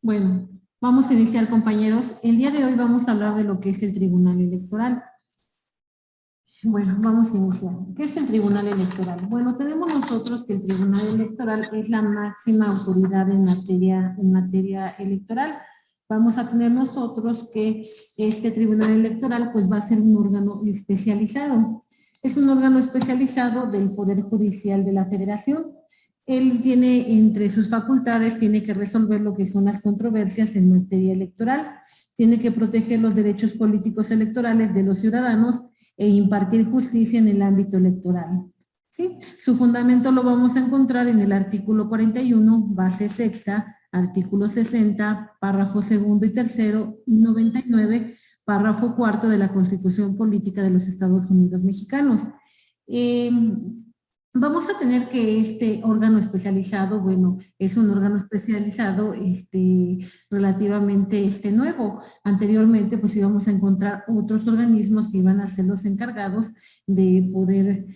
Bueno, vamos a iniciar, compañeros. El día de hoy vamos a hablar de lo que es el Tribunal Electoral. Bueno, vamos a iniciar. ¿Qué es el Tribunal Electoral? Bueno, tenemos nosotros que el Tribunal Electoral es la máxima autoridad en materia electoral. Vamos a tener nosotros que este Tribunal Electoral pues va a ser un órgano especializado. Es un órgano especializado del Poder Judicial de la Federación. Él tiene, entre sus facultades, tiene que resolver lo que son las controversias en materia electoral, tiene que proteger los derechos políticos electorales de los ciudadanos e impartir justicia en el ámbito electoral. ¿Sí? Su fundamento lo vamos a encontrar en el artículo 41, base sexta, artículo 60, párrafo segundo y tercero, y 99, párrafo cuarto de la Constitución Política de los Estados Unidos Mexicanos. Vamos a tener que este órgano especializado, bueno, es un órgano especializado relativamente nuevo. Anteriormente, pues íbamos a encontrar otros organismos que iban a ser los encargados de poder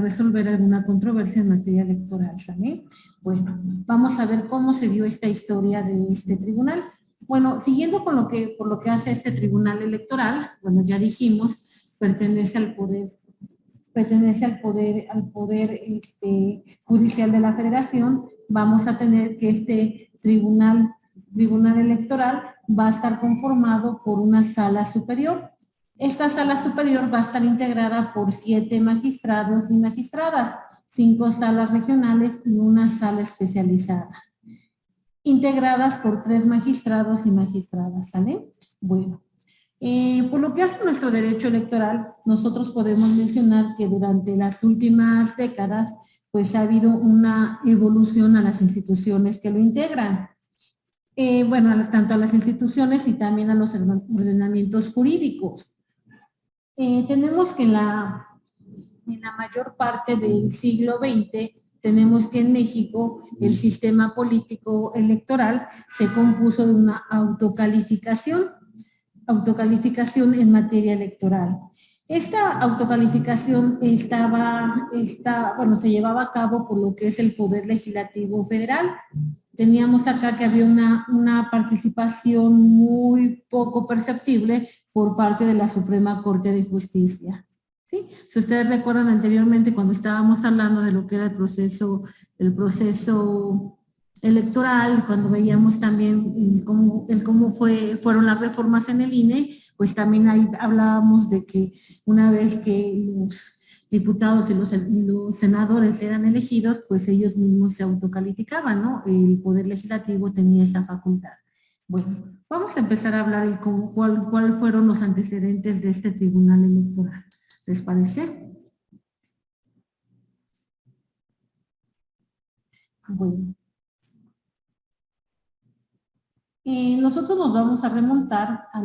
resolver alguna controversia en materia electoral, ¿sabes? Bueno, vamos a ver cómo se dio esta historia de este tribunal. Bueno, siguiendo con por lo que hace este tribunal electoral, bueno, ya dijimos, pertenece al poder judicial de la Federación. Vamos a tener que este tribunal electoral va a estar conformado por una sala superior. Esta sala superior va a estar integrada por 7 magistrados y magistradas, 5 salas regionales y una sala especializada, integradas por 3 magistrados y magistradas, ¿sale? Bueno. Por lo que hace nuestro derecho electoral, nosotros podemos mencionar que durante las últimas décadas, pues ha habido una evolución a las instituciones que lo integran. Bueno, tanto a las instituciones y también a los ordenamientos jurídicos. Tenemos que en la mayor parte del siglo XX, tenemos que en México el sistema político electoral se compuso de una autocalificación en materia electoral. Esta autocalificación se llevaba a cabo por lo que es el Poder Legislativo Federal. Teníamos acá que había una participación muy poco perceptible por parte de la Suprema Corte de Justicia. ¿Sí? Si ustedes recuerdan anteriormente cuando estábamos hablando de lo que era el proceso electoral, cuando veíamos también cómo fueron las reformas en el INE, pues también ahí hablábamos de que una vez que los diputados y los senadores eran elegidos, pues ellos mismos se autocalificaban, ¿no? El Poder Legislativo tenía esa facultad. Bueno, vamos a empezar a hablar de cuáles fueron los antecedentes de este tribunal electoral. ¿Les parece? Bueno. Nosotros nos vamos a remontar a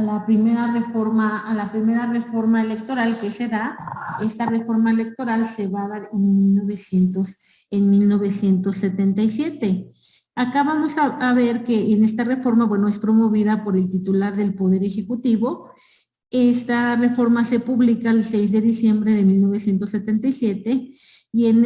la primera reforma electoral que se da. Esta reforma electoral se va a dar en 1977. Acá vamos a ver que en esta reforma, bueno, es promovida por el titular del Poder Ejecutivo. Esta reforma se publica el 6 de diciembre de 1977 y en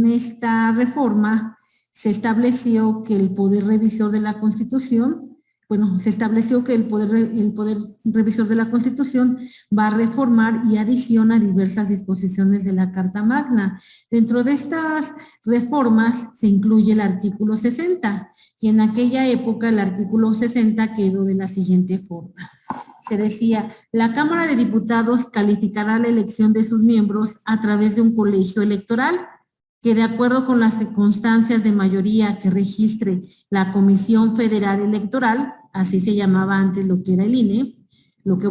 esta reforma se estableció que el Poder Revisor de la Constitución, el Poder Revisor de la Constitución va a reformar y adiciona diversas disposiciones de la Carta Magna. Dentro de estas reformas se incluye el artículo 60, y en aquella época el artículo 60 quedó de la siguiente forma. Se decía, la Cámara de Diputados calificará la elección de sus miembros a través de un colegio electoral que de acuerdo con las circunstancias de mayoría que registre la Comisión Federal Electoral, así se llamaba antes lo que era el INE, lo que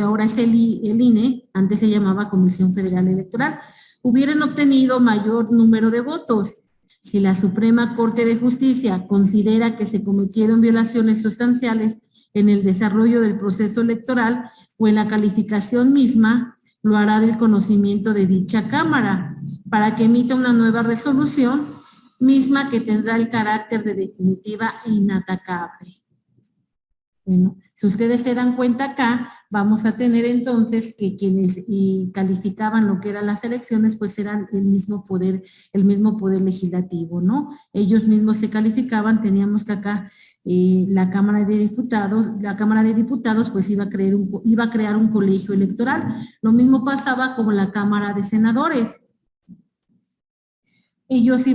ahora es el INE, antes se llamaba Comisión Federal Electoral, hubieran obtenido mayor número de votos. Si la Suprema Corte de Justicia considera que se cometieron violaciones sustanciales en el desarrollo del proceso electoral o en la calificación misma, lo hará del conocimiento de dicha Cámara, para que emita una nueva resolución, misma que tendrá el carácter de definitiva e inatacable. Bueno, si ustedes se dan cuenta acá, vamos a tener entonces que quienes calificaban lo que eran las elecciones, pues eran el mismo poder legislativo, ¿no? Ellos mismos se calificaban, teníamos que acá la Cámara de Diputados pues iba a crear un colegio electoral. Lo mismo pasaba con la Cámara de Senadores. Ellos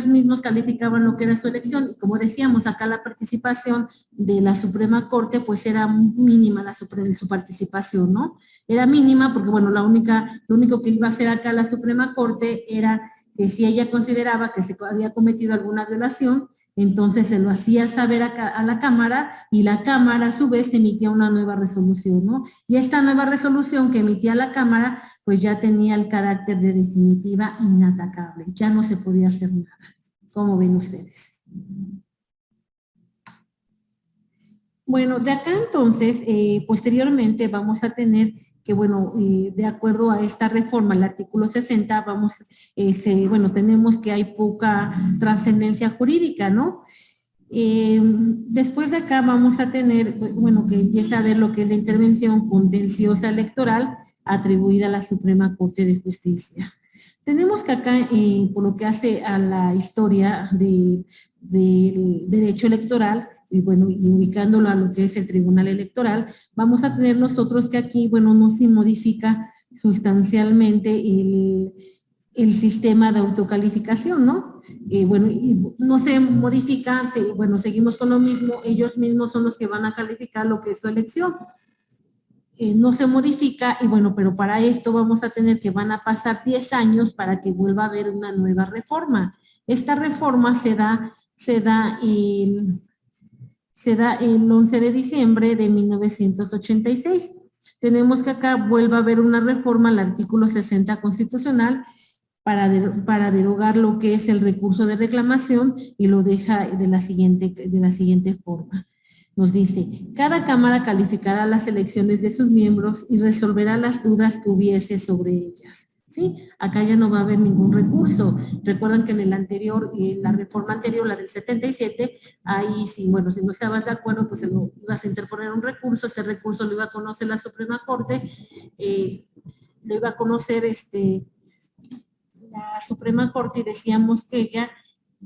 mismos calificaban lo que era su elección, y como decíamos, acá la participación de la Suprema Corte, pues era mínima su participación, ¿no? Era mínima porque, bueno, lo único que iba a hacer acá la Suprema Corte era que si ella consideraba que se había cometido alguna violación, entonces se lo hacía saber a la Cámara, y la Cámara a su vez emitía una nueva resolución, ¿no? Y esta nueva resolución que emitía la Cámara, pues ya tenía el carácter de definitiva e inatacable, ya no se podía hacer nada. ¿Cómo ven ustedes? Bueno, de acá entonces, posteriormente vamos a tener que, bueno, de acuerdo a esta reforma, el artículo 60, tenemos que hay poca trascendencia jurídica, ¿no? Después de acá vamos a tener, bueno, que empieza a ver lo que es la intervención contenciosa electoral atribuida a la Suprema Corte de Justicia. Tenemos que acá, por lo que hace a la historia del derecho electoral, y bueno, y ubicándolo a lo que es el Tribunal Electoral, vamos a tener nosotros que aquí, bueno, no se modifica sustancialmente el sistema de autocalificación, ¿no? No se modifica, seguimos con lo mismo, ellos mismos son los que van a calificar lo que es su elección. No se modifica, y bueno, pero para esto vamos a tener que van a pasar 10 años para que vuelva a haber una nueva reforma. Esta reforma se da el 11 de diciembre de 1986. Tenemos que acá vuelva a haber una reforma al artículo 60 constitucional para derogar lo que es el recurso de reclamación, y lo deja de la siguiente forma. Nos dice, cada Cámara calificará las elecciones de sus miembros y resolverá las dudas que hubiese sobre ellas. ¿Sí? Acá ya no va a haber ningún recurso. Recuerdan que en la reforma anterior, la del 77, ahí sí, bueno, si no estabas de acuerdo, pues ibas a interponer un recurso, este recurso lo iba a conocer la Suprema Corte, lo iba a conocer la Suprema Corte, y decíamos que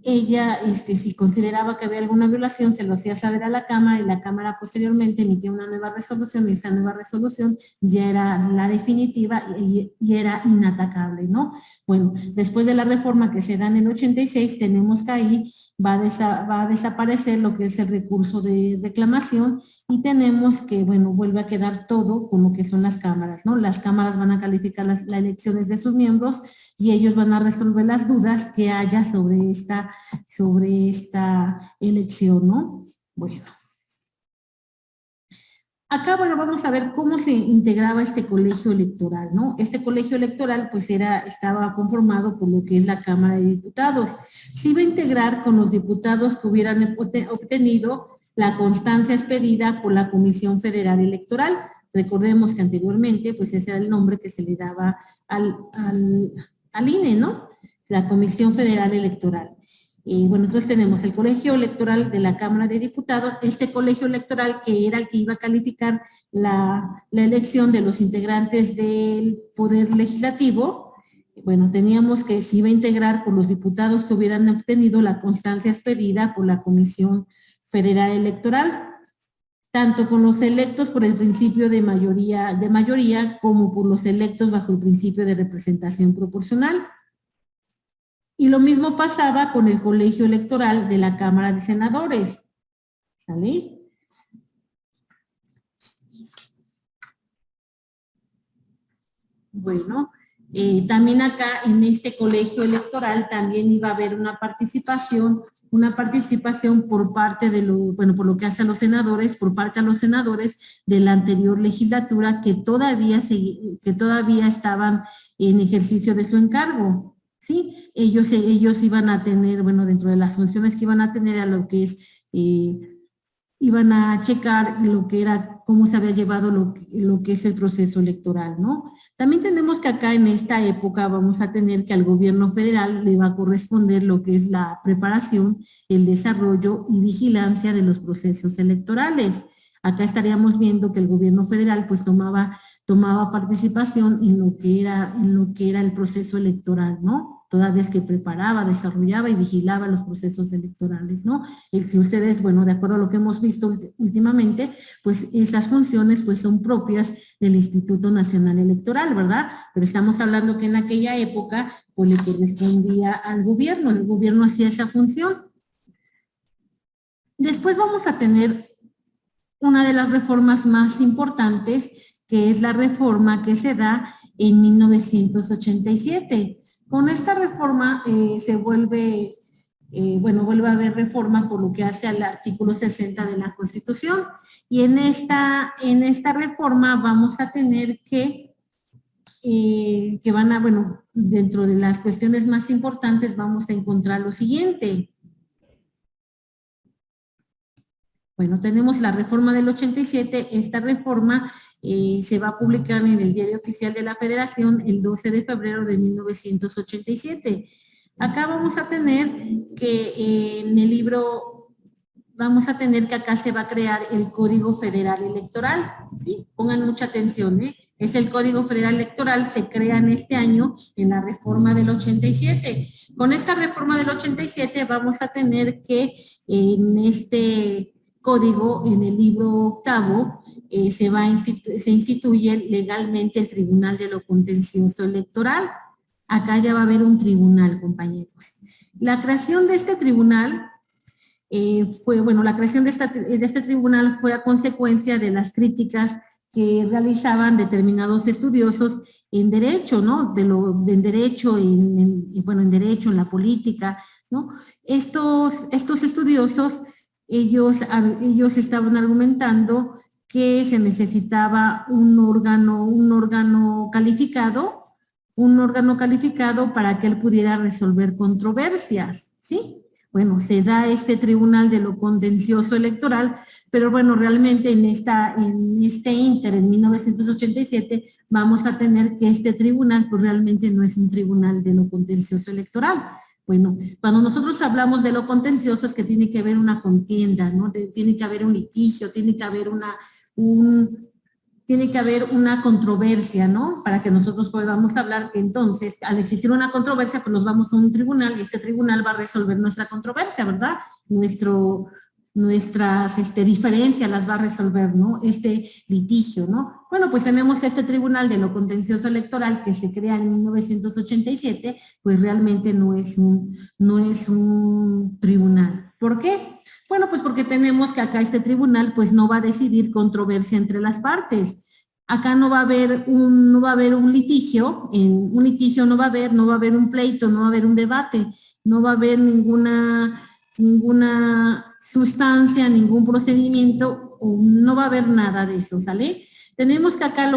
ella si consideraba que había alguna violación, se lo hacía saber a la Cámara, y la Cámara posteriormente emitía una nueva resolución, y esa nueva resolución ya era la definitiva y era inatacable, ¿no? Bueno, después de la reforma que se da en el 86, tenemos que ahí va a desaparecer lo que es el recurso de reclamación, y tenemos que, bueno, vuelve a quedar todo como que son las cámaras, ¿no? Las cámaras van a calificar las elecciones de sus miembros, y ellos van a resolver las dudas que haya sobre esta elección, ¿no? Bueno. Acá, bueno, vamos a ver cómo se integraba este colegio electoral, ¿no? Este colegio electoral, pues estaba conformado por lo que es la Cámara de Diputados. Se iba a integrar con los diputados que hubieran obtenido la constancia expedida por la Comisión Federal Electoral. Recordemos que anteriormente, pues ese era el nombre que se le daba al INE, ¿no? La Comisión Federal Electoral. Bueno, entonces tenemos el colegio electoral de la Cámara de Diputados, este colegio electoral que era el que iba a calificar la elección de los integrantes del Poder Legislativo. Bueno, teníamos que se iba a integrar por los diputados que hubieran obtenido la constancia expedida por la Comisión Federal Electoral, tanto con los electos por el principio de mayoría como por los electos bajo el principio de representación proporcional. Y lo mismo pasaba con el colegio electoral de la Cámara de Senadores. ¿Sale? Bueno, también acá en este colegio electoral también iba a haber una participación por parte por lo que hace a los senadores, por parte de los senadores de la anterior legislatura que todavía estaban en ejercicio de su encargo. ¿Sí? Ellos iban a tener, bueno, dentro de las funciones que iban a tener a lo que es, iban a checar lo que era, cómo se había llevado lo que es el proceso electoral, ¿no? También tenemos que acá en esta época vamos a tener que al gobierno federal le va a corresponder lo que es la preparación, el desarrollo y vigilancia de los procesos electorales. acá estaríamos viendo que el gobierno federal pues tomaba participación en lo que era el proceso electoral, ¿no? Toda vez que preparaba, desarrollaba y vigilaba los procesos electorales, ¿no? Si ustedes, bueno, de acuerdo a lo que hemos visto últimamente, pues esas funciones pues son propias del Instituto Nacional Electoral, ¿verdad? Pero estamos hablando que en aquella época pues le correspondía al gobierno, el gobierno hacía esa función. Después vamos a tener una de las reformas más importantes, que es la reforma que se da en 1987. Con esta reforma se vuelve a haber reforma por lo que hace al artículo 60 de la Constitución. Y en esta reforma vamos a tener dentro de las cuestiones más importantes vamos a encontrar lo siguiente. Bueno, tenemos la reforma del 87, esta reforma se va a publicar en el Diario Oficial de la Federación el 12 de febrero de 1987. Acá vamos a tener que en el libro, vamos a tener que acá se va a crear el Código Federal Electoral, ¿sí? Pongan mucha atención, ¿eh? Es el Código Federal Electoral, se crea en este año en la reforma del 87. Con esta reforma del 87 vamos a tener que en este código, en el libro octavo, se instituye legalmente el Tribunal de lo Contencioso Electoral. Acá ya va a haber un tribunal, compañeros. La creación de este tribunal la creación de este tribunal fue a consecuencia de las críticas que realizaban determinados estudiosos en derecho, ¿no? En derecho, en derecho, en la política, ¿no? Estos estudiosos, ellos estaban argumentando que se necesitaba un órgano calificado para que él pudiera resolver controversias, ¿sí? Bueno, se da este Tribunal de lo Contencioso Electoral, pero bueno, realmente en en 1987, vamos a tener que este tribunal, pues realmente no es un tribunal de lo contencioso electoral. Bueno, cuando nosotros hablamos de lo contencioso es que tiene que haber una contienda, ¿no? Tiene que haber un litigio, tiene que haber una controversia, ¿no? Para que nosotros podamos hablar que entonces, al existir una controversia, pues nos vamos a un tribunal y este tribunal va a resolver nuestra controversia, ¿verdad? Nuestras diferencias las va a resolver, ¿no? Este litigio, ¿no? Bueno, pues tenemos este Tribunal de lo Contencioso Electoral que se crea en 1987, pues realmente no es un tribunal. ¿Por qué? Bueno, pues porque tenemos que acá este tribunal pues no va a decidir controversia entre las partes. Acá no va a haber un litigio, un litigio no va a haber un pleito, no va a haber un debate, no va a haber ninguna sustancia, ningún procedimiento, no va a haber nada de eso, ¿sale? Tenemos que acá a lo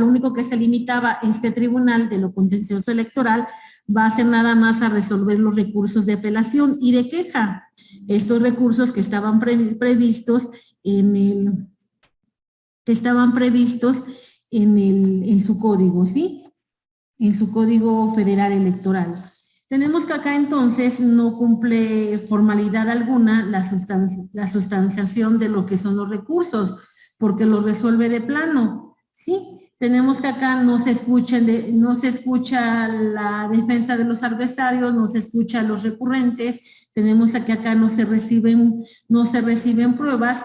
único que se limitaba este tribunal de lo contencioso electoral va a ser nada más a resolver los recursos de apelación y de queja. Estos recursos que estaban previstos en su código, ¿sí? En su Código Federal Electoral. Tenemos que acá entonces no cumple formalidad alguna la sustanciación de lo que son los recursos, porque los resuelve de plano, ¿sí? Tenemos que acá no se escucha la defensa de los adversarios, no se escucha a los recurrentes, tenemos que acá no se reciben pruebas,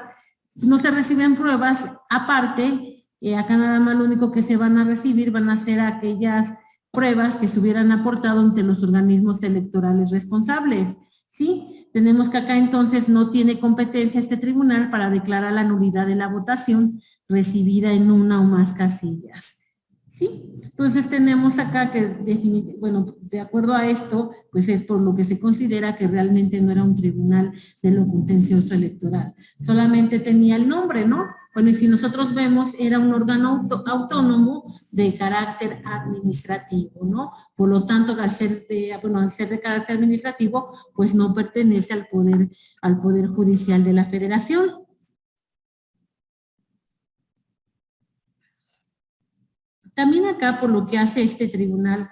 aparte, acá nada más lo único que se van a recibir van a ser aquellas pruebas que se hubieran aportado ante los organismos electorales responsables, ¿sí? Tenemos que acá entonces no tiene competencia este tribunal para declarar la nulidad de la votación recibida en una o más casillas, ¿sí? Entonces tenemos acá que, de acuerdo a esto, pues es por lo que se considera que realmente no era un tribunal de lo contencioso electoral, solamente tenía el nombre, ¿no? Bueno, y si nosotros vemos, era un órgano autónomo de carácter administrativo, ¿no? Por lo tanto, al ser de carácter administrativo, pues no pertenece al Poder Judicial de la Federación. También acá, por lo que hace este tribunal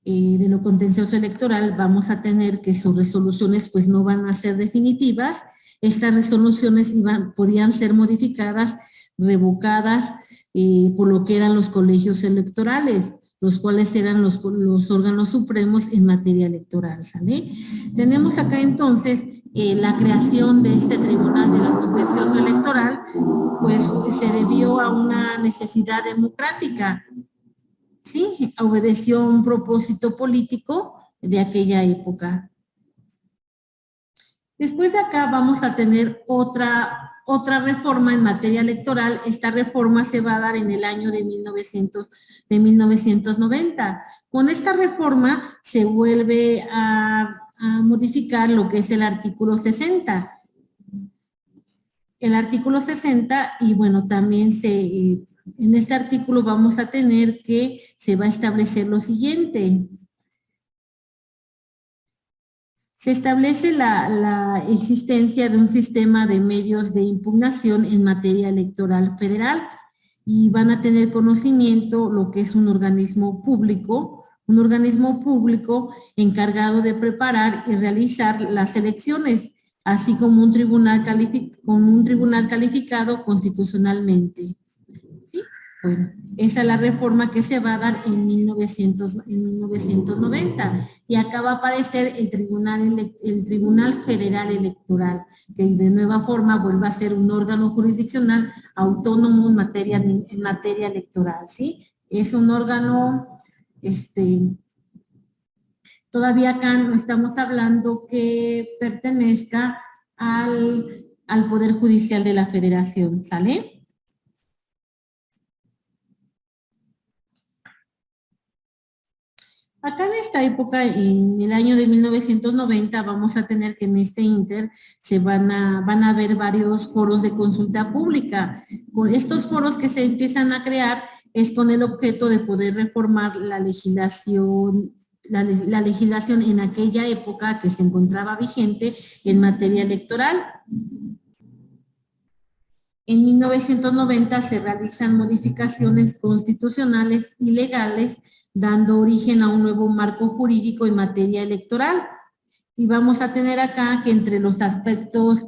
de lo contencioso electoral, vamos a tener que sus resoluciones pues no van a ser definitivas estas resoluciones podían ser modificadas, revocadas por lo que eran los colegios electorales, los cuales eran los órganos supremos en materia electoral, ¿sale? Tenemos acá entonces la creación de este Tribunal de la Contencioso Electoral, pues se debió a una necesidad democrática, ¿sí? Obedeció a un propósito político de aquella época. Después de acá vamos a tener otra reforma en materia electoral. Esta reforma se va a dar en el año de 1990. Con esta reforma se vuelve a modificar lo que es el artículo 60. El artículo 60, y bueno, también en este artículo vamos a tener que se va a establecer lo siguiente. Se establece la existencia de un sistema de medios de impugnación en materia electoral federal y van a tener conocimiento lo que es un organismo público encargado de preparar y realizar las elecciones, así como un tribunal calificado constitucionalmente. ¿Sí? Bueno, esa es la reforma que se va a dar en 1990 y acá va a aparecer el Tribunal Federal Electoral, que de nueva forma vuelve a ser un órgano jurisdiccional autónomo en materia electoral, ¿sí? Es un órgano, todavía acá no estamos hablando que pertenezca al Poder Judicial de la Federación, ¿sale? Acá en esta época, en el año de 1990, vamos a tener que en este inter se van a ver varios foros de consulta pública. Con estos foros que se empiezan a crear es con el objeto de poder reformar la legislación en aquella época que se encontraba vigente en materia electoral. En 1990 se realizan modificaciones constitucionales y legales, dando origen a un nuevo marco jurídico en materia electoral. Y vamos a tener acá que entre los aspectos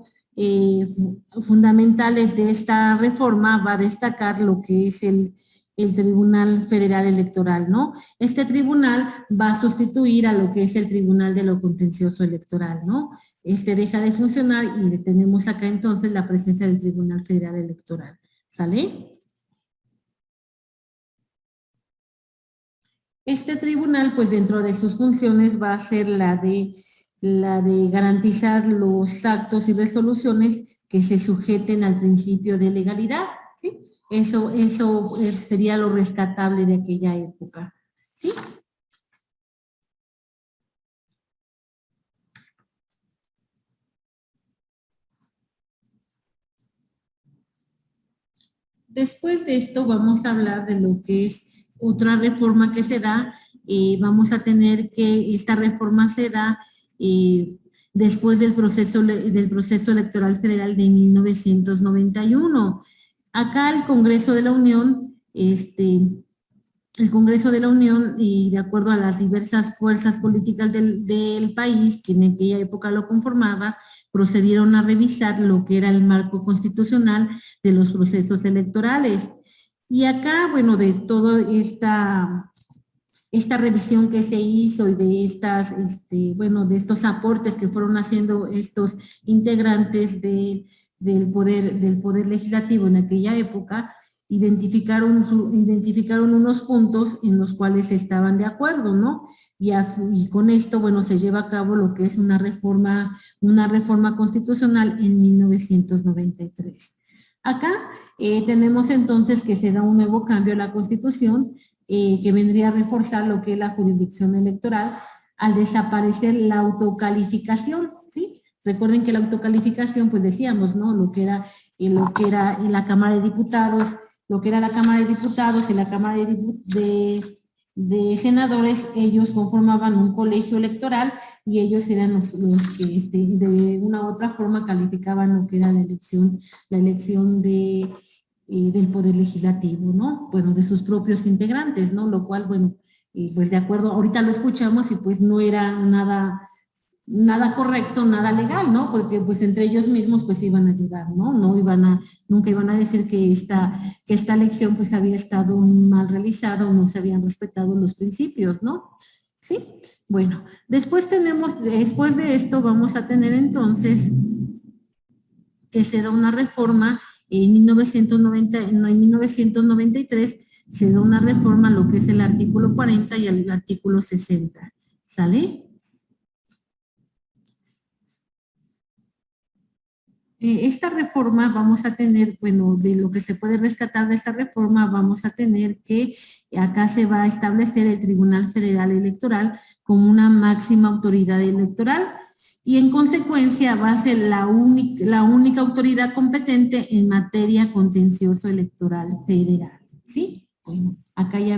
fundamentales de esta reforma va a destacar lo que es el Tribunal Federal Electoral, ¿no? Este tribunal va a sustituir a lo que es el Tribunal de lo Contencioso Electoral, ¿no? Deja de funcionar y tenemos acá entonces la presencia del Tribunal Federal Electoral, ¿sale? Este tribunal, pues dentro de sus funciones va a ser la de garantizar los actos y resoluciones que se sujeten al principio de legalidad, ¿sí? Eso sería lo rescatable de aquella época, ¿sí? Después de esto vamos a hablar de lo que es otra reforma que se da. Vamos a tener que esta reforma se da después del proceso electoral federal de 1991. Acá el Congreso de la Unión, y de acuerdo a las diversas fuerzas políticas del país, que en aquella época lo conformaba, procedieron a revisar lo que era el marco constitucional de los procesos electorales. Y acá, bueno, de toda esta revisión que se hizo y de de estos aportes que fueron haciendo estos integrantes del poder legislativo en aquella época, identificaron unos puntos en los cuales estaban de acuerdo, ¿no? Y con esto, bueno, se lleva a cabo lo que es una reforma constitucional en 1993. Acá tenemos entonces que se da un nuevo cambio a la Constitución que vendría a reforzar lo que es la jurisdicción electoral al desaparecer la autocalificación, ¿sí? Recuerden que la autocalificación, pues decíamos, ¿no? Lo que era la Cámara de Diputados, lo que era la Cámara de Diputados y la Cámara de Senadores, ellos conformaban un colegio electoral y ellos eran los que de una u otra forma calificaban lo que era la elección del Poder Legislativo, ¿no? Bueno, de sus propios integrantes, ¿no? Lo cual, bueno, pues de acuerdo, ahorita lo escuchamos y pues no era nada nada correcto, nada legal, ¿no? Porque pues entre ellos mismos pues iban a ayudar, ¿no? Nunca iban a decir que esta elección pues había estado mal realizada o no se habían respetado los principios, ¿no? ¿Sí? Bueno, después de esto vamos a tener entonces que se da una reforma en 1993 se da una reforma a lo que es el artículo 40 y el artículo 60. ¿Sale? Esta reforma vamos a tener, bueno, de lo que se puede rescatar de esta reforma, vamos a tener que acá se va a establecer el Tribunal Federal Electoral como una máxima autoridad electoral y en consecuencia va a ser la única autoridad competente en materia contencioso electoral federal, ¿sí? Bueno, acá ya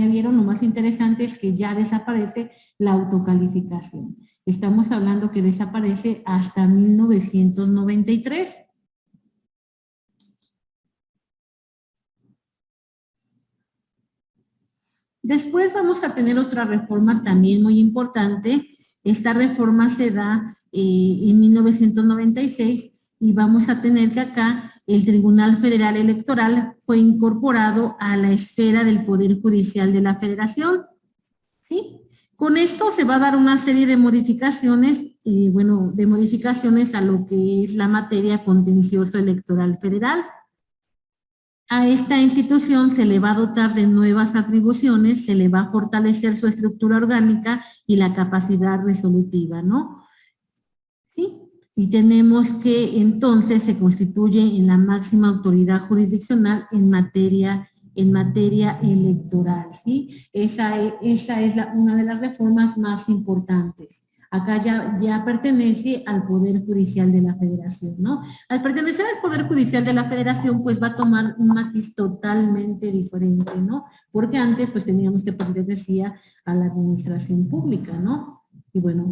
vieron, lo más interesante es que ya desaparece la autocalificación. Estamos hablando que desaparece hasta 1993. Después vamos a tener otra reforma también muy importante. Esta reforma se da en 1996 y vamos a tener que acá el Tribunal Federal Electoral fue incorporado a la esfera del Poder Judicial de la Federación. ¿Sí? Con esto se va a dar una serie de modificaciones, de modificaciones a lo que es la materia contencioso electoral federal. A esta institución se le va a dotar de nuevas atribuciones, se le va a fortalecer su estructura orgánica y la capacidad resolutiva, ¿no? ¿Sí? Y tenemos que entonces se constituye en la máxima autoridad jurisdiccional en materia electoral, ¿sí? Esa es una de las reformas más importantes. Acá ya pertenece al Poder Judicial de la Federación, ¿no? Al pertenecer al Poder Judicial de la Federación, pues va a tomar un matiz totalmente diferente, ¿no? Porque antes, pues teníamos que pertenecer a la administración pública, ¿no? Y bueno,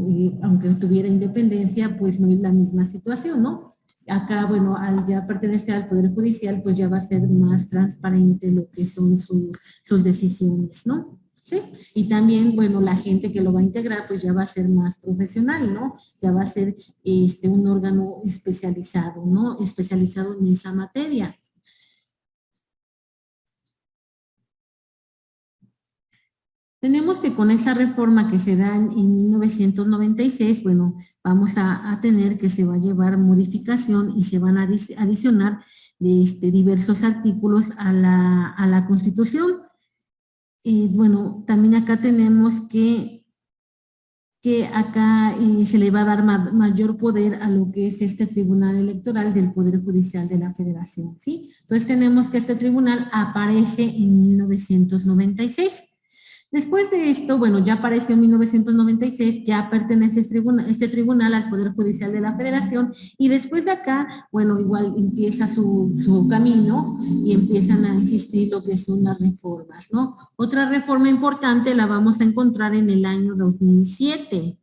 aunque tuviera independencia, pues no es la misma situación, ¿no? Acá, bueno, al ya pertenecer al Poder Judicial, pues ya va a ser más transparente lo que son sus decisiones, ¿no? ¿Sí? Y también, bueno, la gente que lo va a integrar, pues ya va a ser más profesional, ¿no? Ya va a ser un órgano especializado, ¿no? Especializado en esa materia. Tenemos que con esa reforma que se da en 1996, bueno, vamos a tener que se va a llevar modificación y se van a adicionar diversos artículos a la Constitución. Y bueno, también acá tenemos que acá se le va a dar mayor poder a lo que es este Tribunal Electoral del Poder Judicial de la Federación, ¿sí? Entonces tenemos que este tribunal aparece en 1996. Después de esto, bueno, ya apareció en 1996, ya pertenece este tribunal al Poder Judicial de la Federación y después de acá, bueno, igual empieza su camino y empiezan a existir lo que son las reformas, ¿no? Otra reforma importante la vamos a encontrar en el año 2007.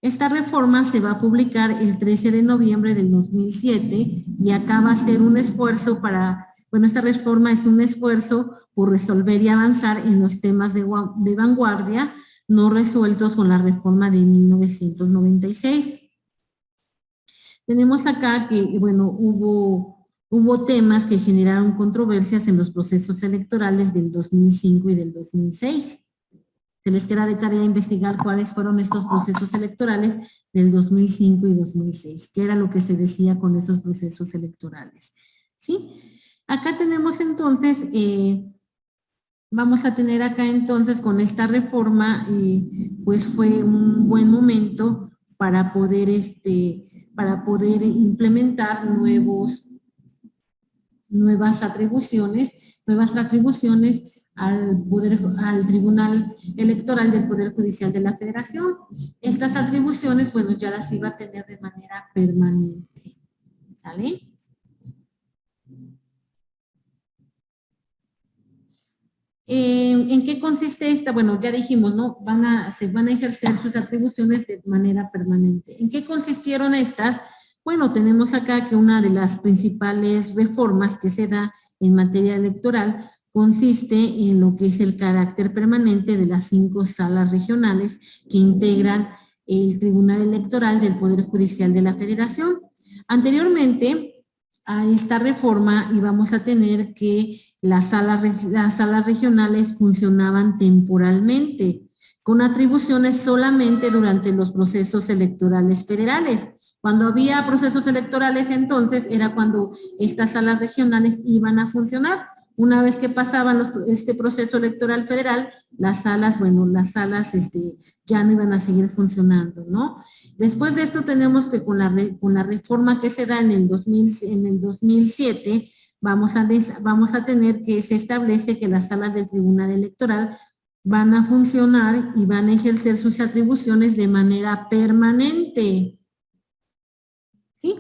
Esta reforma se va a publicar el 13 de noviembre del 2007 y acá va a ser un esfuerzo bueno, esta reforma es un esfuerzo por resolver y avanzar en los temas de vanguardia no resueltos con la reforma de 1996. Tenemos acá que, bueno, hubo temas que generaron controversias en los procesos electorales del 2005 y del 2006. Se les queda de tarea investigar cuáles fueron estos procesos electorales del 2005 y 2006, qué era lo que se decía con esos procesos electorales. ¿Sí? Acá tenemos entonces, vamos a tener acá entonces con esta reforma, pues fue un buen momento para poder implementar nuevas atribuciones al Tribunal Electoral del Poder Judicial de la Federación. Estas atribuciones, bueno, ya las iba a tener de manera permanente. ¿Sale? ¿En qué consiste esta? Bueno, ya dijimos, ¿no? Se van a ejercer sus atribuciones de manera permanente. ¿En qué consistieron estas? Bueno, tenemos acá que una de las principales reformas que se da en materia electoral consiste en lo que es el carácter permanente de las 5 salas regionales que integran el Tribunal Electoral del Poder Judicial de la Federación. Anteriormente a esta reforma íbamos a tener que las salas regionales funcionaban temporalmente, con atribuciones solamente durante los procesos electorales federales. Cuando había procesos electorales, entonces, era cuando estas salas regionales iban a funcionar. Una vez que pasaban este proceso electoral federal, las salas ya no iban a seguir funcionando, ¿no? Después de esto tenemos que con la reforma que se da en el 2007, vamos a tener que se establece que las salas del Tribunal Electoral van a funcionar y van a ejercer sus atribuciones de manera permanente. ¿Sí?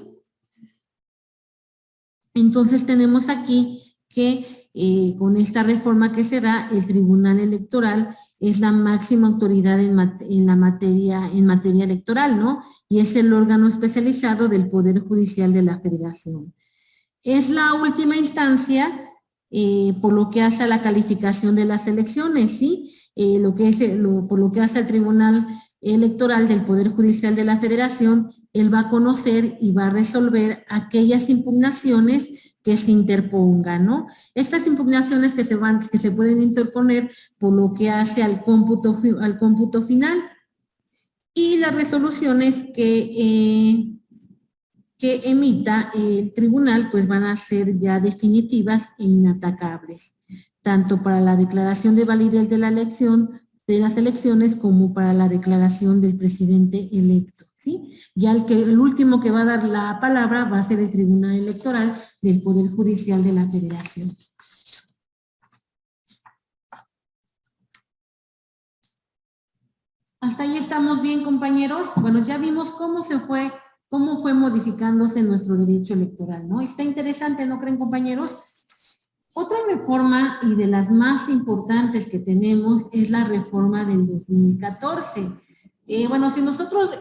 Entonces tenemos aquí que con esta reforma que se da, el Tribunal Electoral es la máxima autoridad en materia electoral, ¿no? Y es el órgano especializado del Poder Judicial de la Federación. Es la última instancia por lo que hace a la calificación de las elecciones, ¿sí? Por lo que hace al Tribunal Electoral del Poder Judicial de la Federación, él va a conocer y va a resolver aquellas impugnaciones que se interpongan, ¿no? Estas impugnaciones que se pueden interponer por lo que hace al cómputo final, y las resoluciones que emita el tribunal pues van a ser ya definitivas e inatacables, tanto para la declaración de validez de las elecciones como para la declaración del presidente electo, ¿sí? Ya el último que va a dar la palabra va a ser el Tribunal Electoral del Poder Judicial de la Federación. ¿Hasta ahí estamos bien, compañeros? Bueno, ya vimos cómo fue modificándose nuestro derecho electoral, ¿no? Está interesante, ¿no creen, compañeros? Otra reforma, y de las más importantes que tenemos, es la reforma del 2014. Bueno, si nosotros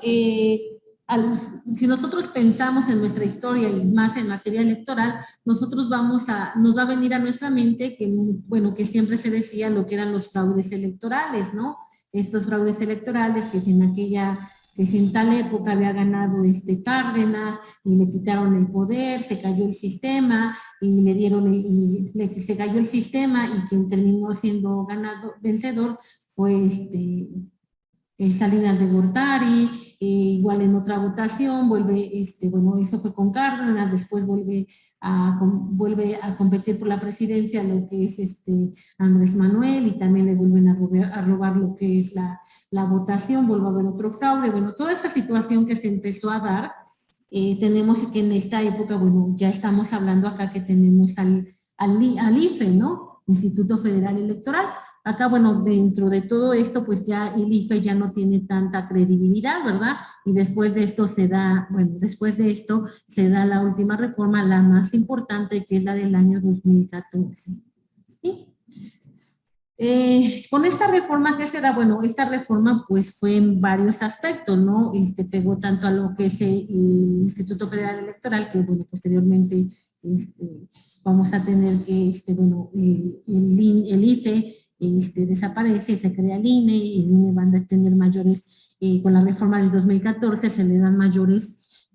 pensamos en nuestra historia y más en materia electoral, nos va a venir a nuestra mente que siempre se decía lo que eran los fraudes electorales, ¿no? Estos fraudes electorales que si en tal época había ganado Cárdenas y le quitaron el poder, se cayó el sistema y se cayó el sistema, y quien terminó siendo vencedor fue Salinas de Gortari. Igual en otra votación eso fue con Cárdenas, después vuelve a competir por la presidencia lo que es Andrés Manuel, y también le vuelven a robar lo que es la votación, vuelve a haber otro fraude. Bueno, toda esa situación que se empezó a dar, tenemos que en esta época, ya estamos hablando acá que tenemos al IFE, ¿no? Instituto Federal Electoral. Acá, dentro de todo esto, pues ya el IFE ya no tiene tanta credibilidad, ¿verdad? Y después de esto se da la última reforma, la más importante, que es la del año 2014. ¿Sí? Con esta reforma que se da, esta reforma pues fue en varios aspectos, ¿no? Pegó tanto a lo que es el Instituto Federal Electoral, que posteriormente vamos a tener que, el IFE desaparece y se crea el INE, y el INE van a tener mayores, con la reforma del 2014 se le dan mayores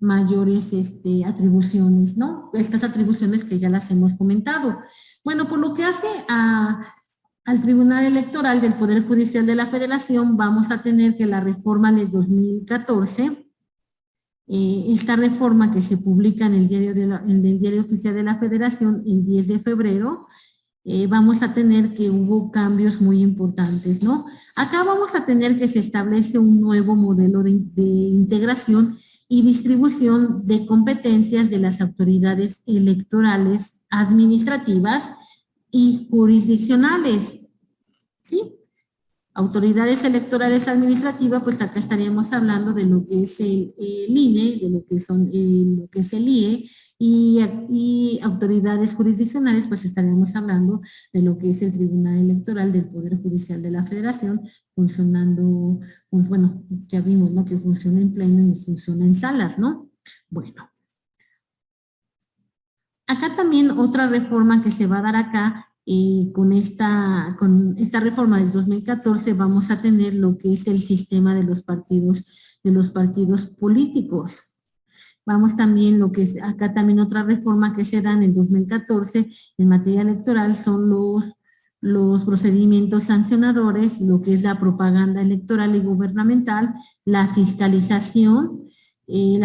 atribuciones, ¿no? Estas atribuciones que ya las hemos comentado. Bueno, por lo que hace al Tribunal Electoral del Poder Judicial de la Federación, vamos a tener que la reforma del 2014, esta reforma que se publica en el Diario Oficial de la Federación el 10 de febrero, vamos a tener que hubo cambios muy importantes, ¿no? Acá vamos a tener que se establece un nuevo modelo de integración y distribución de competencias de las autoridades electorales, administrativas y jurisdiccionales, ¿sí? Autoridades electorales administrativas, pues acá estaríamos hablando de lo que es el INE, de lo que es el IE, y autoridades jurisdiccionales, pues estaríamos hablando de lo que es el Tribunal Electoral del Poder Judicial de la Federación, funcionando, pues ya vimos, ¿no? Que funciona en pleno y funciona en salas, ¿no? Bueno. Acá también otra reforma que se va a dar acá, con esta reforma del 2014 vamos a tener lo que es el sistema de los partidos de los partidos políticos. Vamos también, lo que es acá también otra reforma que se da en el 2014 en materia electoral son los procedimientos sancionadores, lo que es la propaganda electoral y gubernamental, la fiscalización y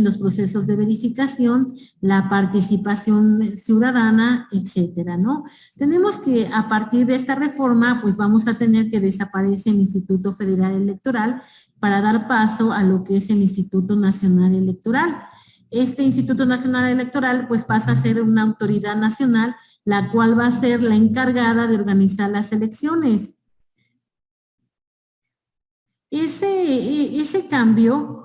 los procesos de verificación, la participación ciudadana, etcétera, ¿no? Tenemos que, a partir de esta reforma, pues vamos a tener que desaparecer el Instituto Federal Electoral para dar paso a lo que es el Instituto Nacional Electoral. Este Instituto Nacional Electoral, pues pasa a ser una autoridad nacional, la cual va a ser la encargada de organizar las elecciones. Ese cambio,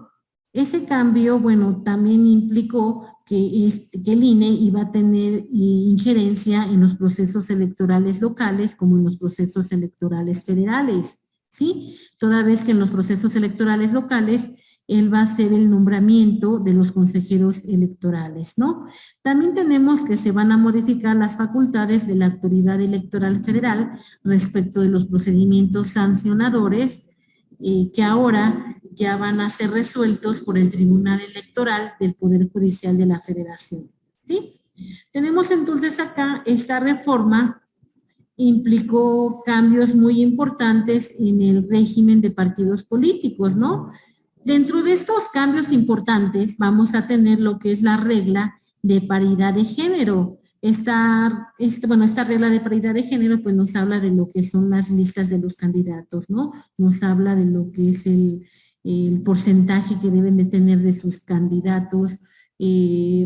bueno, también implicó que el INE iba a tener injerencia en los procesos electorales locales como en los procesos electorales federales, ¿sí? Toda vez que en los procesos electorales locales él va a hacer el nombramiento de los consejeros electorales, ¿no? También tenemos que se van a modificar las facultades de la autoridad electoral federal respecto de los procedimientos sancionadores que ahora ya van a ser resueltos por el Tribunal Electoral del Poder Judicial de la Federación, ¿sí? Tenemos entonces acá esta reforma implicó cambios muy importantes en el régimen de partidos políticos, ¿no? Dentro de estos cambios importantes vamos a tener lo que es la regla de paridad de género. Esta regla de paridad de género pues nos habla de lo que son las listas de los candidatos, ¿no? Nos habla de lo que es el porcentaje que deben de tener de sus candidatos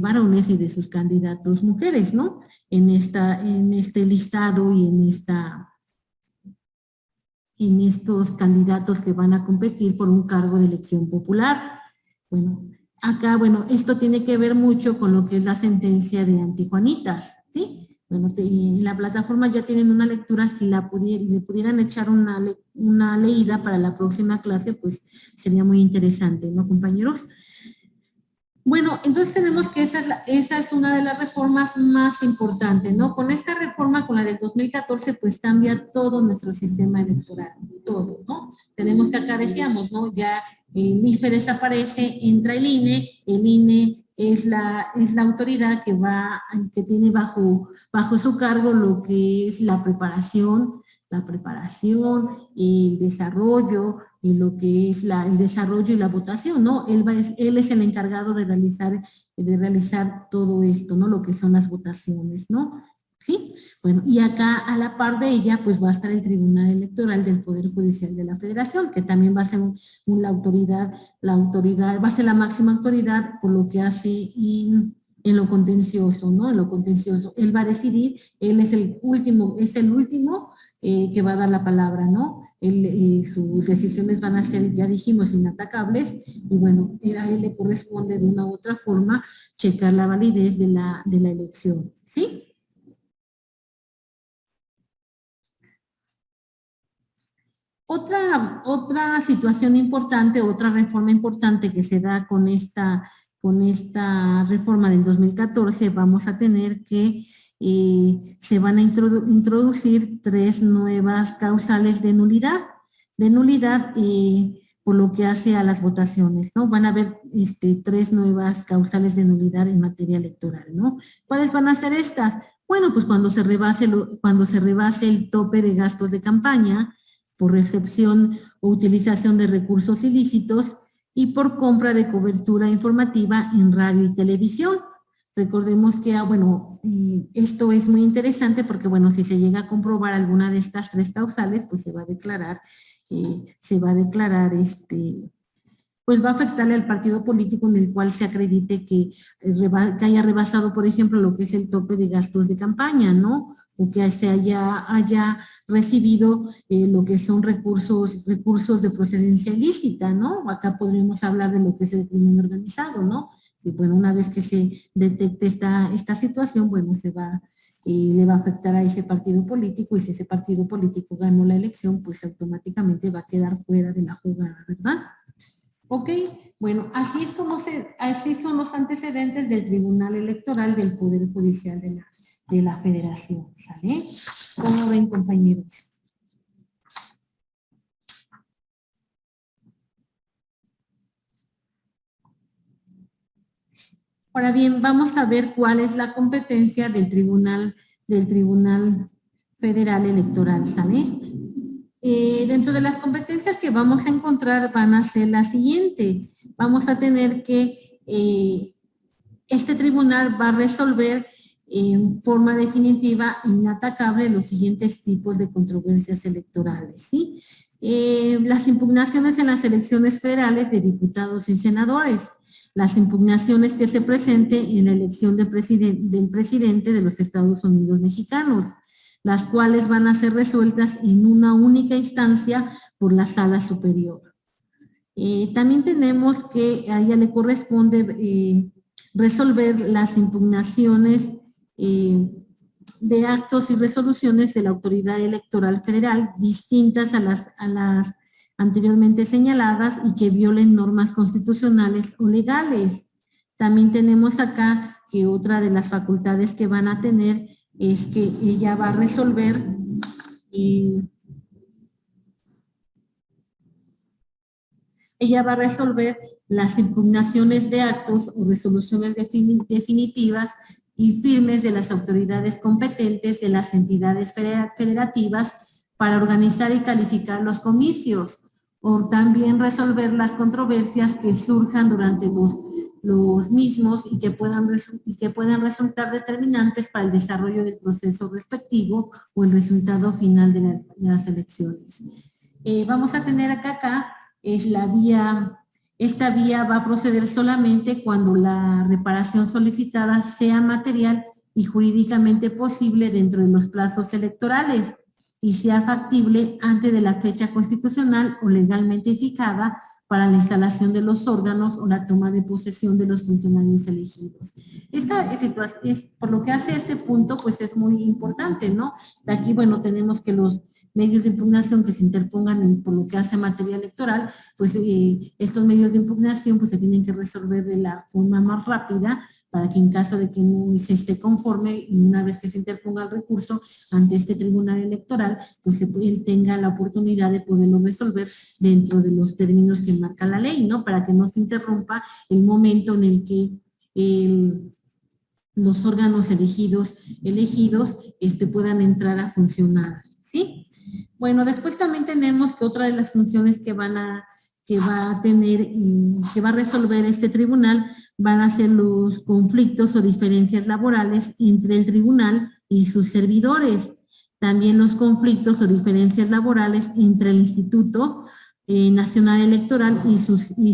varones y de sus candidatos mujeres, ¿no? En este listado y en estos candidatos que van a competir por un cargo de elección popular. Bueno, acá, bueno, esto tiene que ver mucho con lo que es la sentencia de Antijuanitas, ¿sí? Bueno, en la plataforma ya tienen una lectura, si le pudieran echar una leída para la próxima clase, pues sería muy interesante, ¿no, compañeros? Bueno, entonces tenemos que esa es una de las reformas más importantes, ¿no? Con esta reforma, con la del 2014, pues cambia todo nuestro sistema electoral, todo, ¿no? Tenemos que acá decíamos, ¿no? Ya el IFE desaparece, entra el INE es la autoridad que tiene bajo su cargo lo que es la preparación, el desarrollo, y lo que es el desarrollo y la votación, ¿no? Él es el encargado de realizar todo esto, ¿no? Lo que son las votaciones, ¿no? ¿Sí? Bueno, y acá a la par de ella, pues va a estar el Tribunal Electoral del Poder Judicial de la Federación, que también va a ser la autoridad, va a ser la máxima autoridad por lo que hace en lo contencioso, ¿no? En lo contencioso. Él va a decidir, él es el último que va a dar la palabra, ¿no? Sus decisiones van a ser, ya dijimos, inatacables, y bueno, a él le corresponde de una u otra forma checar la validez de la elección, ¿sí? Otra situación importante, otra reforma importante que se da con esta reforma del 2014, vamos a tener que se van a introducir 3 nuevas causales de nulidad por lo que hace a las votaciones, ¿no? Van a haber 3 nuevas causales de nulidad en materia electoral, ¿no? ¿Cuáles van a ser estas? Bueno, pues cuando se rebase el tope de gastos de campaña, por recepción o utilización de recursos ilícitos y por compra de cobertura informativa en radio y televisión. Recordemos que, bueno, esto es muy interesante porque, bueno, si se llega a comprobar alguna de estas 3 causales, pues se va a declarar, pues va a afectarle al partido político en el cual se acredite que haya rebasado, por ejemplo, lo que es el tope de gastos de campaña, ¿no? O que se haya recibido lo que son recursos de procedencia ilícita, ¿no? Acá podríamos hablar de lo que es el crimen organizado, ¿no? Y bueno, una vez que se detecte esta situación, bueno, le va a afectar a ese partido político, y si ese partido político ganó la elección, pues automáticamente va a quedar fuera de la jugada, ¿verdad? Ok, bueno, así son los antecedentes del Tribunal Electoral del Poder Judicial de la Federación, ¿sale? ¿Cómo ven, compañeros? Ahora bien, vamos a ver cuál es la competencia del Tribunal Federal Electoral, ¿sale? Dentro de las competencias que vamos a encontrar van a ser las siguientes. Vamos a tener que este tribunal va a resolver en forma definitiva e inatacable los siguientes tipos de controversias electorales, ¿sí? Las impugnaciones en las elecciones federales de diputados y senadores, las impugnaciones que se presenten en la elección del presidente de los Estados Unidos mexicanos, las cuales van a ser resueltas en una única instancia por la Sala Superior. También tenemos que a ella le corresponde resolver las impugnaciones de actos y resoluciones de la Autoridad Electoral Federal distintas a las anteriormente señaladas y que violen normas constitucionales o legales. También tenemos acá que otra de las facultades que van a tener es que ella va a resolver las impugnaciones de actos o resoluciones definitivas y firmes de las autoridades competentes de las entidades federativas para organizar y calificar los comicios, o también resolver las controversias que surjan durante los mismos y que puedan resultar determinantes para el desarrollo del proceso respectivo o el resultado final de las elecciones. Vamos a tener acá es la vía, esta vía va a proceder solamente cuando la reparación solicitada sea material y jurídicamente posible dentro de los plazos electorales y sea factible antes de la fecha constitucional o legalmente fijada para la instalación de los órganos o la toma de posesión de los funcionarios elegidos. Esta situación, por lo que hace este punto, pues es muy importante, ¿no? De aquí, bueno, tenemos que los medios de impugnación que se interpongan por lo que hace materia electoral, pues estos medios de impugnación pues se tienen que resolver de la forma más rápida para que en caso de que no se esté conforme, una vez que se interponga el recurso ante este tribunal electoral, pues él tenga la oportunidad de poderlo resolver dentro de los términos que marca la ley, ¿no? Para que no se interrumpa el momento en el que los órganos elegidos puedan entrar a funcionar, ¿sí? Bueno, después también tenemos que otra de las funciones que va a tener y que va a resolver este tribunal van a ser los conflictos o diferencias laborales entre el tribunal y sus servidores. También los conflictos o diferencias laborales entre el Instituto Nacional Electoral y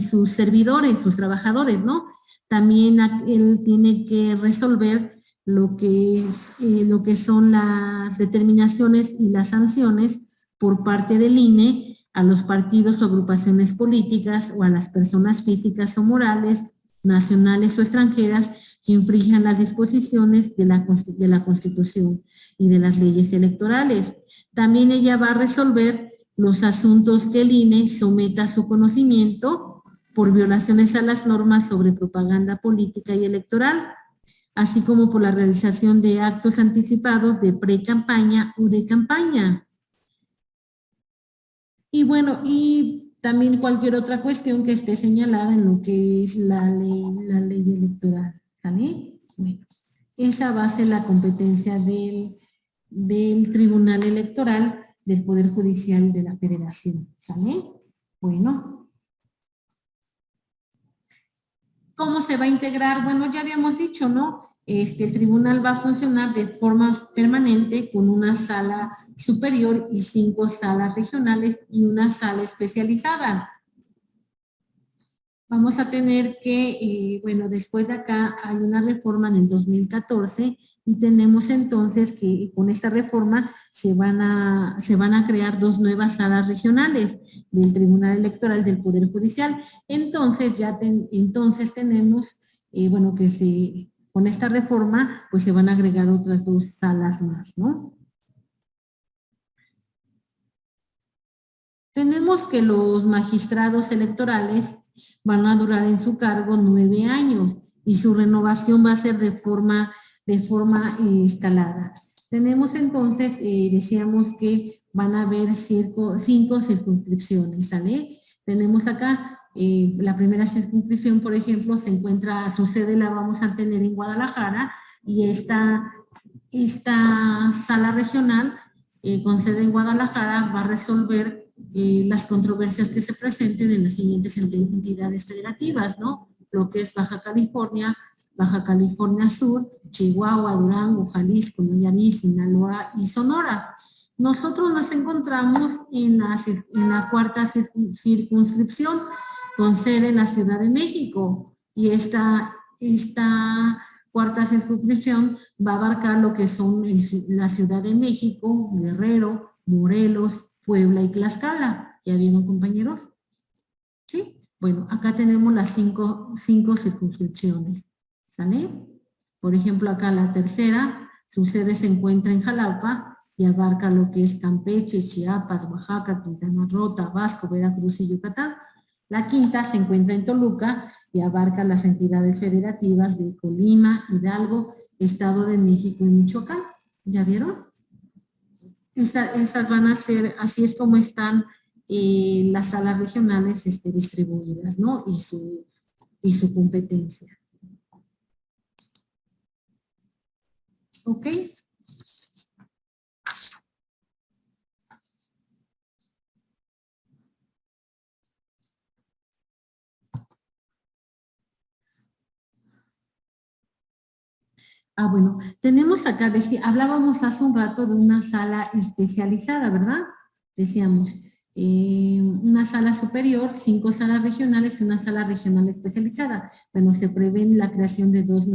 sus servidores, sus trabajadores, ¿no? También él tiene que resolver lo que son las determinaciones y las sanciones por parte del INE a los partidos o agrupaciones políticas o a las personas físicas o morales, nacionales o extranjeras, que infrinjan las disposiciones de la Constitución y de las leyes electorales. También ella va a resolver los asuntos que el INE someta a su conocimiento por violaciones a las normas sobre propaganda política y electoral, así como por la realización de actos anticipados de pre-campaña o de campaña. Y bueno, y también cualquier otra cuestión que esté señalada en lo que es la ley electoral, ¿vale? Bueno, esa va a ser la competencia del Tribunal Electoral del Poder Judicial de la Federación, ¿vale? Bueno. ¿Cómo se va a integrar? Bueno, ya habíamos dicho, ¿no? El tribunal va a funcionar de forma permanente con una sala superior y 5 salas regionales y una sala especializada. Vamos a tener que, bueno, después de acá hay una reforma en el 2014 y tenemos entonces que con esta reforma se van a crear 2 nuevas salas regionales del Tribunal Electoral del Poder Judicial. Entonces, entonces tenemos, bueno, que con esta reforma, pues se van a agregar otras 2 salas más, ¿no? Tenemos que los magistrados electorales van a durar en su cargo 9 años y su renovación va a ser de forma escalada. Tenemos entonces, decíamos que van a haber 5 circunscripciones, ¿sale? Tenemos acá La primera circunscripción, por ejemplo, su sede la vamos a tener en Guadalajara, y esta sala regional con sede en Guadalajara va a resolver las controversias que se presenten en las siguientes entidades federativas, ¿no? Lo que es Baja California Sur, Chihuahua, Durango, Jalisco, Nayarit, Sinaloa y Sonora. Nosotros nos encontramos en la cuarta circunscripción, con sede en la Ciudad de México, y esta cuarta circunscripción va a abarcar lo que son la Ciudad de México, Guerrero, Morelos, Puebla y Tlaxcala. ¿Ya vieron, compañeros? ¿Sí? Bueno, acá tenemos las cinco circunscripciones, ¿sale? Por ejemplo, acá la tercera, su sede se encuentra en Jalapa y abarca lo que es Campeche, Chiapas, Oaxaca, Quintana Roo, Tabasco, Veracruz y Yucatán. La quinta se encuentra en Toluca y abarca las entidades federativas de Colima, Hidalgo, Estado de México y Michoacán. ¿Ya vieron? Esas van a ser, así es como están las salas regionales distribuidas, ¿no? Y su competencia. ¿Ok? Bueno, tenemos acá, hablábamos hace un rato de una sala especializada, ¿verdad? Decíamos, una sala superior, 5 salas regionales y una sala regional especializada. Bueno, se prevé la creación de dos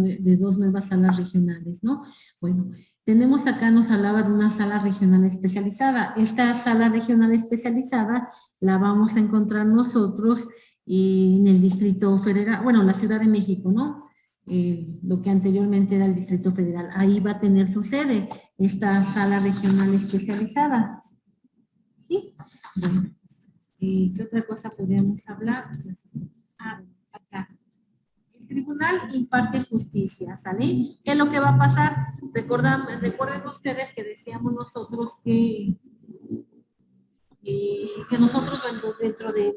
nuevas salas regionales, ¿no? Bueno, tenemos acá, nos hablaba de una sala regional especializada. Esta sala regional especializada la vamos a encontrar nosotros en el Distrito Federal, bueno, en la Ciudad de México, ¿no? Lo que anteriormente era el Distrito Federal. Ahí va a tener su sede esta sala regional especializada. ¿Sí? Bueno, ¿qué otra cosa podríamos hablar? Acá. El tribunal imparte justicia, ¿sale? ¿Qué es lo que va a pasar? Recuerden ustedes que decíamos nosotros que nosotros dentro de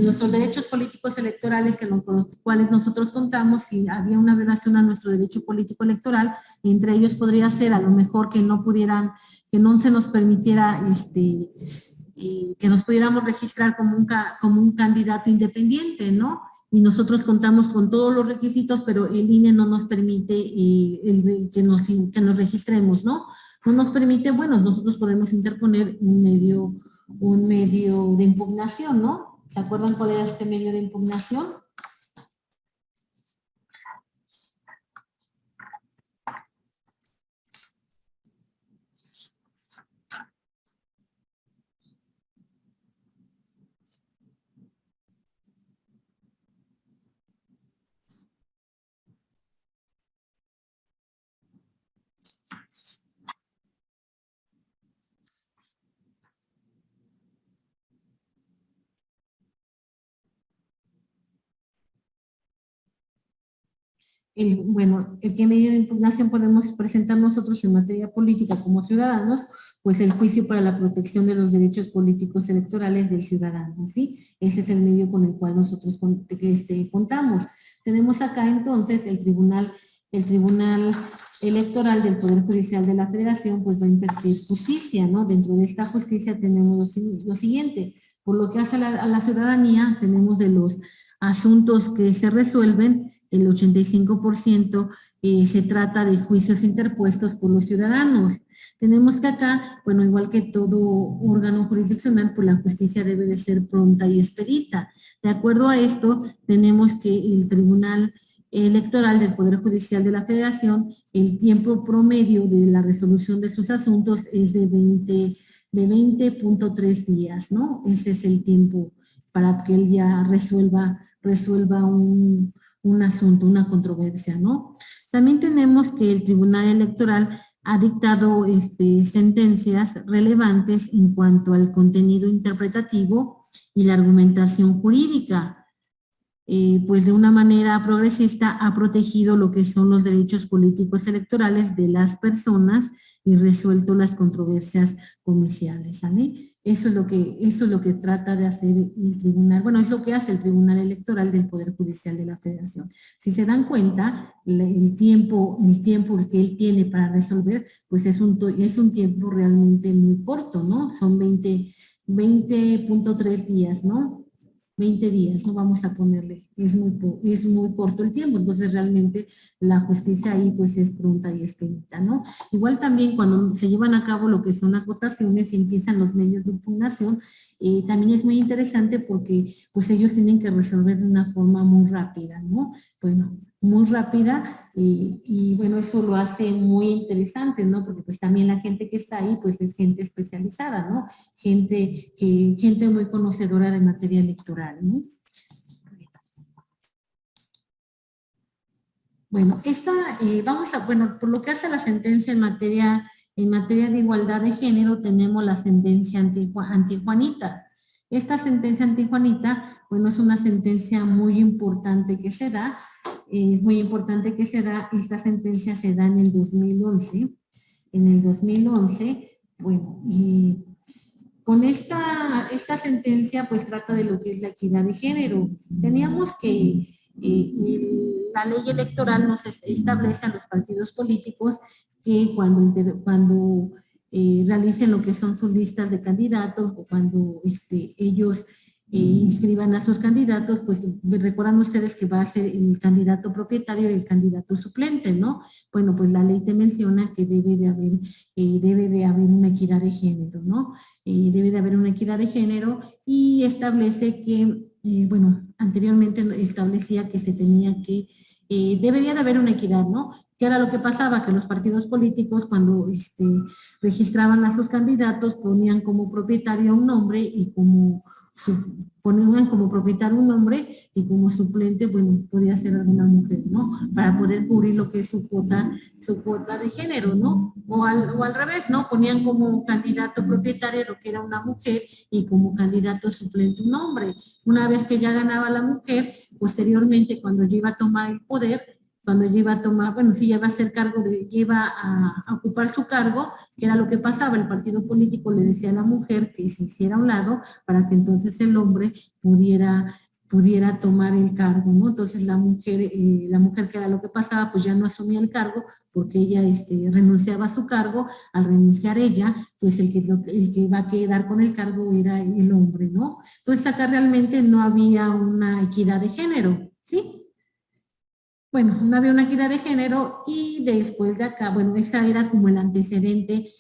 nuestros derechos políticos electorales con los cuales nosotros contamos, si había una violación a nuestro derecho político electoral, entre ellos podría ser a lo mejor que no se nos permitiera que nos pudiéramos registrar como un candidato independiente, ¿no? Y nosotros contamos con todos los requisitos, pero el INE no nos permite que nos registremos, ¿no? No nos permite, bueno, nosotros podemos interponer un medio de impugnación, ¿no? ¿Se acuerdan cuál era este medio de impugnación? ¿Qué medio de impugnación podemos presentar nosotros en materia política como ciudadanos? Pues el juicio para la protección de los derechos políticos electorales del ciudadano, ¿sí? Ese es el medio con el cual nosotros contamos. Tenemos acá entonces el Tribunal Electoral del Poder Judicial de la Federación, pues va a impartir justicia, ¿no? Dentro de esta justicia tenemos lo siguiente: por lo que hace a la ciudadanía, tenemos de los asuntos que se resuelven, el 85% se trata de juicios interpuestos por los ciudadanos. Tenemos que acá, bueno, igual que todo órgano jurisdiccional, pues la justicia debe de ser pronta y expedita. De acuerdo a esto, tenemos que el Tribunal Electoral del Poder Judicial de la Federación, el tiempo promedio de la resolución de sus asuntos es de 20.3 días, ¿no? Ese es el tiempo para que él ya resuelva un asunto, una controversia, ¿no? También tenemos que el Tribunal Electoral ha dictado sentencias relevantes en cuanto al contenido interpretativo y la argumentación jurídica. pues de una manera progresista ha protegido lo que son los derechos políticos electorales de las personas y resuelto las controversias comiciales, ¿sale? Eso es lo que trata de hacer el tribunal, bueno, es lo que hace el Tribunal Electoral del Poder Judicial de la Federación. Si se dan cuenta, el tiempo que él tiene para resolver, pues es un tiempo realmente muy corto, ¿no? Son 20.3 días, ¿no? 20 días, no vamos a ponerle, es muy corto el tiempo, entonces realmente la justicia ahí pues es pronta y expedita, ¿no? Igual también cuando se llevan a cabo lo que son las votaciones y empiezan los medios de impugnación, también es muy interesante porque pues ellos tienen que resolver de una forma muy rápida, ¿no? Bueno, muy rápida y bueno, eso lo hace muy interesante, ¿no? Porque pues también la gente que está ahí pues es gente especializada, ¿no? Gente muy conocedora de materia electoral, ¿no? Bueno, bueno, por lo que hace a la sentencia en materia de igualdad de género, tenemos la sentencia antijuanita. Esta sentencia antijuanita, bueno, es una sentencia muy importante que se da, es muy importante que se da, esta sentencia se da en el 2011, bueno, y con esta sentencia pues trata de lo que es la equidad de género. Teníamos que la ley electoral nos establece a los partidos políticos que cuando realicen lo que son sus listas de candidatos o cuando ellos inscriban a sus candidatos, pues recuerdan ustedes que va a ser el candidato propietario y el candidato suplente, ¿no? Bueno, pues la ley te menciona que debe de haber una equidad de género, ¿no? Debe de haber una equidad de género y establece que, bueno, anteriormente establecía que debería de haber una equidad, ¿no? ¿Qué era lo que pasaba? Que los partidos políticos cuando registraban a sus candidatos ponían como propietario a un hombre y ponían como propietario un hombre y como suplente, bueno, podía ser alguna mujer, ¿no? Para poder cubrir lo que es su cuota de género, ¿no? O al revés, ¿no? Ponían como candidato propietario lo que era una mujer y como candidato suplente un hombre. Una vez que ya ganaba la mujer, posteriormente cuando ya iba a tomar el poder, cuando ya iba a tomar, bueno, sí, ya iba a hacer cargo iba a ocupar su cargo, que era lo que pasaba, el partido político le decía a la mujer que se hiciera a un lado para que entonces el hombre pudiera tomar el cargo, ¿no? Entonces la mujer que era lo que pasaba, pues ya no asumía el cargo porque ella renunciaba a su cargo, al renunciar ella, pues el que iba a quedar con el cargo era el hombre, ¿no? Entonces acá realmente no había una equidad de género, ¿sí? Bueno, no había una equidad de género y después de acá, bueno, esa era como el antecedente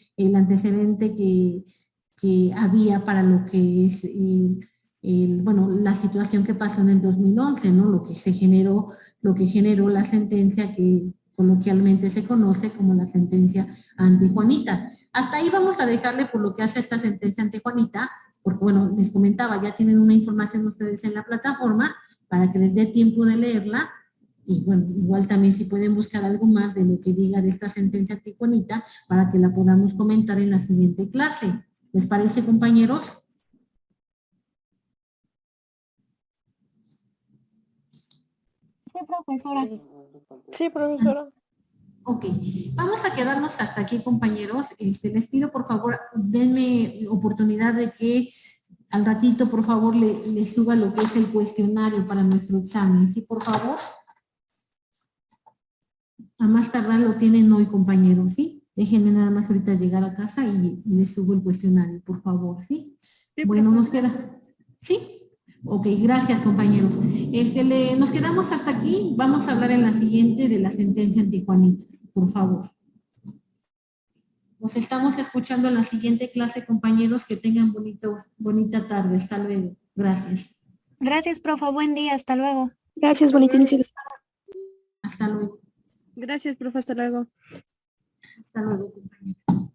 que había para lo que es, bueno, la situación que pasó en el 2011, ¿no? Lo que generó la sentencia que coloquialmente se conoce como la sentencia antijuanita. Hasta ahí vamos a dejarle por lo que hace esta sentencia antijuanita, porque bueno, les comentaba, ya tienen una información ustedes en la plataforma para que les dé tiempo de leerla. Y bueno, igual también si pueden buscar algo más de lo que diga de esta sentencia antijuanita para que la podamos comentar en la siguiente clase. ¿Les parece, compañeros? Sí, profesora. Sí, profesora. Ok, vamos a quedarnos hasta aquí, compañeros. Les pido, por favor, denme oportunidad de que al ratito, por favor, le suba lo que es el cuestionario para nuestro examen. ¿Sí, por favor? A más tardar lo tienen hoy, compañeros, ¿sí? Déjenme nada más ahorita llegar a casa y les subo el cuestionario, por favor, ¿sí? Sí, bueno, nos profesora. queda... ¿Sí? Ok, gracias, compañeros. Nos quedamos hasta aquí. Vamos a hablar en la siguiente de la sentencia antijuanita, por favor. Nos estamos escuchando en la siguiente clase, compañeros. Que tengan bonita tarde. Hasta luego. Gracias. Gracias, profe. Buen día. Hasta luego. Gracias, bonito inicio. Hasta luego. Gracias, profe. Hasta luego. Hasta luego, compañeros.